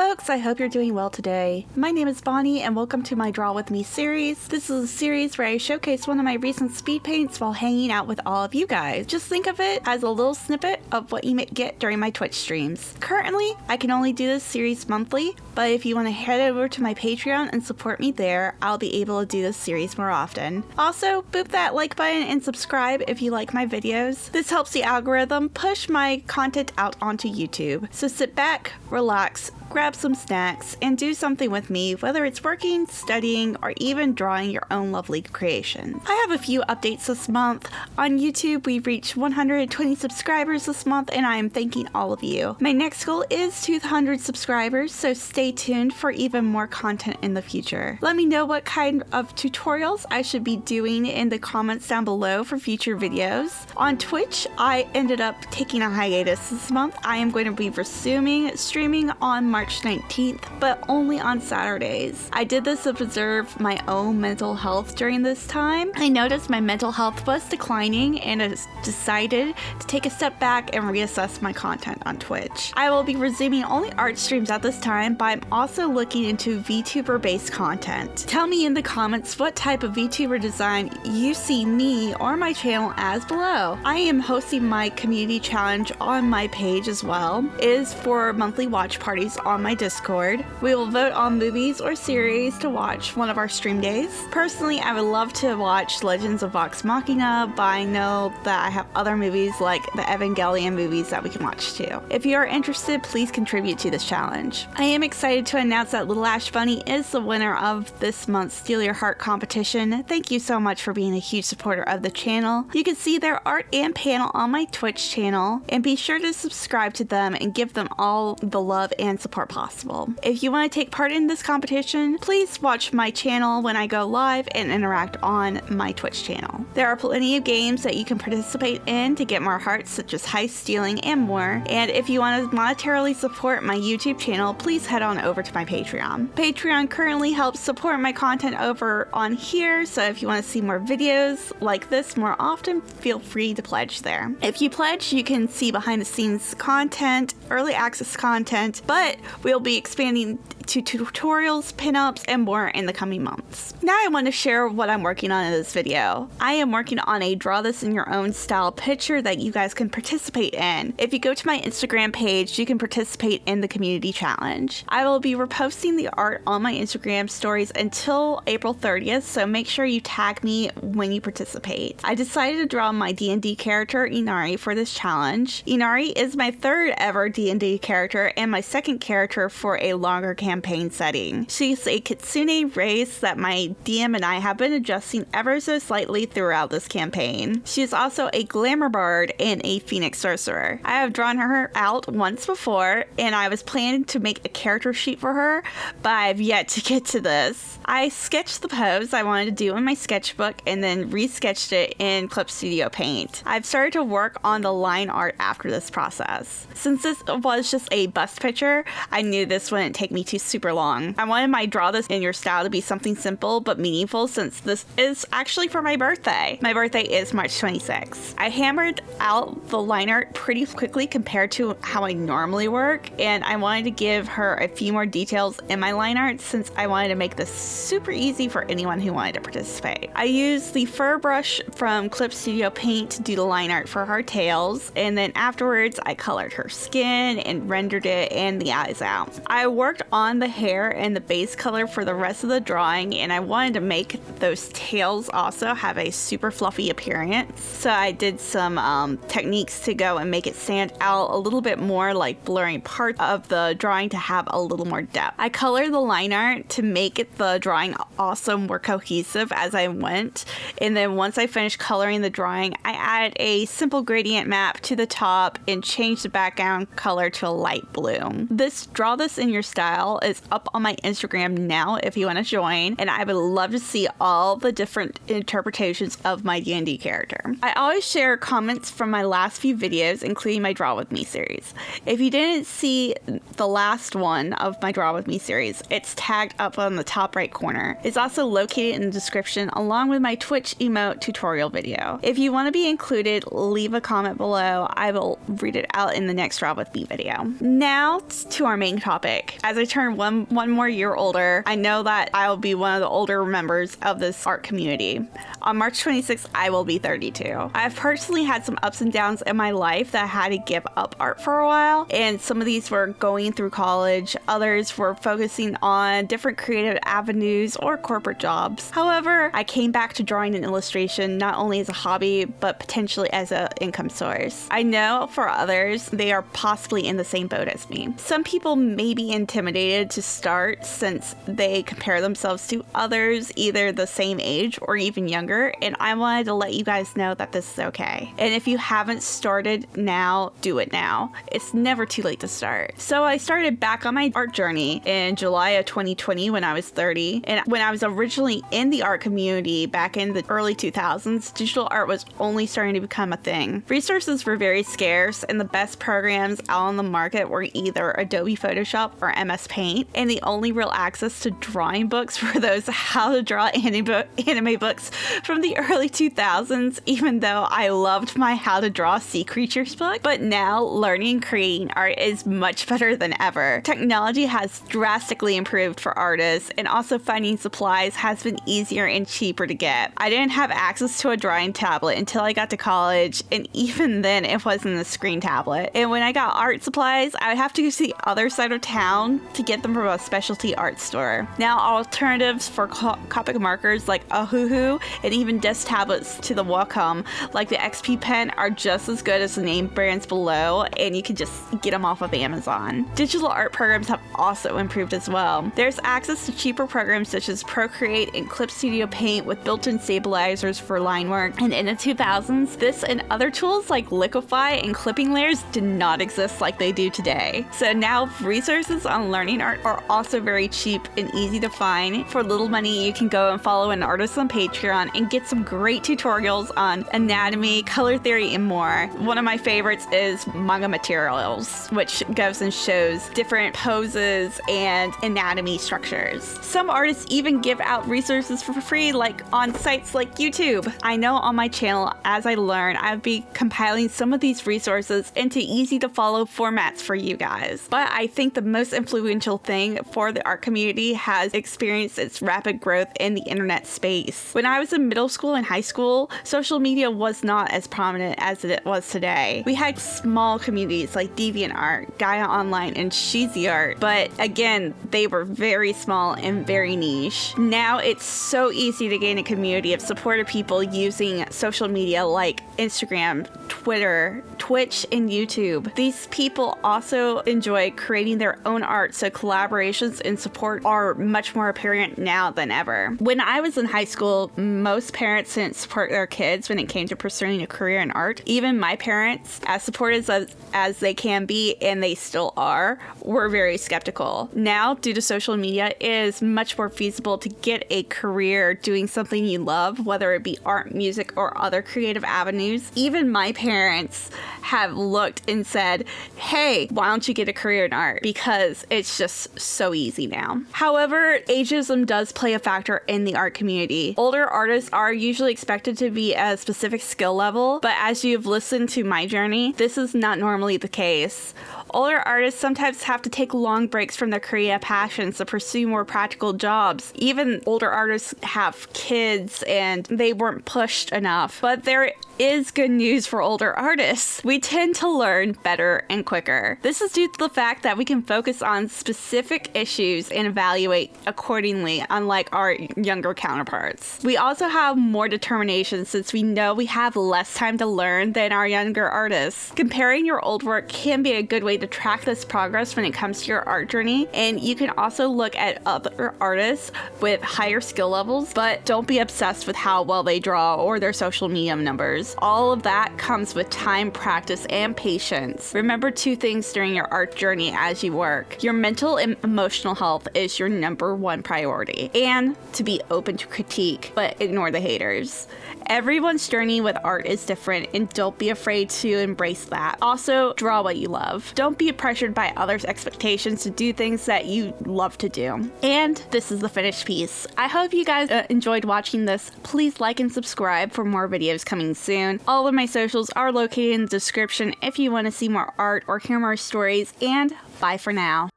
folks, I hope you're doing well today. My name is Bonnie and welcome to my Draw With Me series. This is a series where I showcase one of my recent speed paints while hanging out with all of you guys. Just think of it as a little snippet of what you may get during my Twitch streams. Currently, I can only do this series monthly, but if you want to head over to my Patreon and support me there, I'll be able to do this series more often. Also, boop that like button and subscribe if you like my videos. This helps the algorithm push my content out onto YouTube. So sit back, relax, grab some snacks, and do something with me, whether it's working, studying, or even drawing your own lovely creations. I have a few updates this month. On YouTube, we've reached 120 subscribers this month, and I am thanking all of you. My next goal is 200 subscribers, so stay tuned for even more content in the future. Let me know what kind of tutorials I should be doing in the comments down below for future videos. On Twitch, I ended up taking a hiatus this month. I am going to be resuming streaming on March 19th, but only on Saturdays. I did this to preserve my own mental health during this time. I noticed my mental health was declining and I decided to take a step back and reassess my content on Twitch. I will be resuming only art streams at this time, but I'm also looking into VTuber-based content. Tell me in the comments what type of VTuber design you see me or my channel as below. I am hosting my community challenge on my page as well. It is for monthly watch parties on my Discord. We will vote on movies or series to watch one of our stream days. Personally, I would love to watch Legends of Vox Machina, but I know that I have other movies like the Evangelion movies that we can watch too. If you are interested, please contribute to this challenge. I am excited to announce that Little Ash Bunny is the winner of this month's Steal Your Heart competition. Thank you so much for being a huge supporter of the channel. You can see their art and panel on my Twitch channel, and be sure to subscribe to them and give them all the love and support possible. If you want to take part in this competition, please watch my channel when I go live and interact on my Twitch channel. There are plenty of games that you can participate in to get more hearts, such as heist, stealing, and more. And if you want to monetarily support my YouTube channel, please head on over to my Patreon. Patreon currently helps support my content over on here, so if you want to see more videos like this more often, feel free to pledge there. If you pledge, you can see behind the scenes content, early access content, but we'll be expanding to tutorials, pinups, and more in the coming months. Now I want to share what I'm working on in this video. I am working on a draw this in your own style picture that you guys can participate in. If you go to my Instagram page, you can participate in the community challenge. I will be reposting the art on my Instagram stories until April 30th, so make sure you tag me when you participate. I decided to draw my D&D character Inari for this challenge. Inari is my third ever D&D character and my second character for a longer campaign setting. She's a Kitsune race that my DM and I have been adjusting ever so slightly throughout this campaign. She is also a glamour bard and a phoenix sorcerer. I have drawn her out once before and I was planning to make a character sheet for her, but I've yet to get to this. I sketched the pose I wanted to do in my sketchbook and then resketched it in Clip Studio Paint. I've started to work on the line art after this process. Since this was just a bust picture, I knew this wouldn't take me too super long. I wanted my draw this in your style to be something simple but meaningful, since this is actually for my birthday. My birthday is March 26th. I hammered out the line art pretty quickly compared to how I normally work, and I wanted to give her a few more details in my line art since I wanted to make this super easy for anyone who wanted to participate. I used the fur brush from Clip Studio Paint to do the line art for her tails, and then afterwards I colored her skin and rendered it and the eyes out. I worked on the hair and the base color for the rest of the drawing, and I wanted to make those tails also have a super fluffy appearance, so I did some techniques to go and make it stand out a little bit more, like blurring parts of the drawing to have a little more depth. I colored the line art to make the drawing also more cohesive as I went, and then once I finished coloring the drawing, I added a simple gradient map to the top and changed the background color to a light blue. This draw this in your style is up on my Instagram now if you want to join, and I would love to see all the different interpretations of my D&D character. I always share comments from my last few videos, including my Draw With Me series. If you didn't see the last one of my Draw With Me series, it's tagged up on the top right corner. It's also located in the description along with my Twitch emote tutorial video. If you want to be included, leave a comment below. I will read it out in the next Draw With Me video. Now to our main main topic. As I turn one more year older, I know that I will be one of the older members of this art community. On March 26th, I will be 32. I've personally had some ups and downs in my life that I had to give up art for a while, and some of these were going through college, others were focusing on different creative avenues or corporate jobs. However, I came back to drawing and illustration not only as a hobby, but potentially as an income source. I know for others, they are possibly in the same boat as me. Some people may be intimidated to start since they compare themselves to others either the same age or even younger, and I wanted to let you guys know that this is okay. And if you haven't started now, do it now. It's never too late to start. So I started back on my art journey in July of 2020 when I was 30, and when I was originally in the art community back in the early 2000s, digital art was only starting to become a thing. Resources were very scarce, and the best programs out on the market were either Adobe Photoshop or MS Paint, and the only real access to drawing books were those how to draw anime books from the early 2000s, even though I loved my how to draw sea creatures book. But now learning and creating art is much better than ever. Technology has drastically improved for artists, and also finding supplies has been easier and cheaper to get. I didn't have access to a drawing tablet until I got to college, and even then it wasn't a screen tablet. And when I got art supplies, I would have to go to the other side of town to get them from a specialty art store. Now alternatives for Copic markers like Ohuhu and even desk tablets to the Wacom like the XP Pen are just as good as the name brands below, and you can just get them off of Amazon. Digital art programs have also improved as well. There's access to cheaper programs such as Procreate and Clip Studio Paint with built-in stabilizers for line work, and in the 2000s, this and other tools like Liquify and clipping layers did not exist like they do today. So now resources on learning art are also very cheap and easy to find. For little money, you can go and follow an artist on Patreon and get some great tutorials on anatomy, color theory, and more. One of my favorites is Manga Materials, which goes and shows different poses and anatomy structures. Some artists even give out resources for free, like on sites like YouTube. I know on my channel, as I learn, I'll be compiling some of these resources into easy to follow formats for you guys. But I think the most influential thing for the art community has experienced its rapid growth in the internet space. When I was in middle school and high school, social media was not as prominent as it was today. We had small communities like DeviantArt, Gaia Online, and Sheezy Art, but again, they were very small and very niche. Now it's so easy to gain a community of supportive people using social media like Instagram, Twitter, Twitch, and YouTube. These people also enjoy creating their own art, so collaborations and support are much more apparent now than ever. When I was in high school, most parents didn't support their kids when it came to pursuing a career in art. Even my parents, as supportive as they can be, and they still are, were very skeptical. Now, due to social media, it is much more feasible to get a career doing something you love, whether it be art, music, or other creative avenues. Even my parents have looked and said, hey, why don't you get a career in art? Because it's just so easy now. However, ageism does play a factor in the art community. Older artists are usually expected to be at a specific skill level, but as you've listened to my journey, this is not normally the case. Older artists sometimes have to take long breaks from their creative passions to pursue more practical jobs. Even older artists have kids and they weren't pushed enough. But there is good news for older artists. We tend to learn better and quicker. This is due to the fact that we can focus on specific issues and evaluate accordingly, unlike our younger counterparts. We also have more determination since we know we have less time to learn than our younger artists. Comparing your old work can be a good way to track this progress when it comes to your art journey, and you can also look at other artists with higher skill levels, but don't be obsessed with how well they draw or their social media numbers. All of that comes with time, practice, and patience. Remember two things during your art journey as you work. Your mental and emotional health is your #1 priority, and to be open to critique, but ignore the haters. Everyone's journey with art is different, and don't be afraid to embrace that. Also, draw what you love. Don't be pressured by others' expectations to do things that you love to do. And this is the finished piece. I hope you guys enjoyed watching this. Please like and subscribe for more videos coming soon. All of my socials are located in the description if you want to see more art or hear more stories, and bye for now.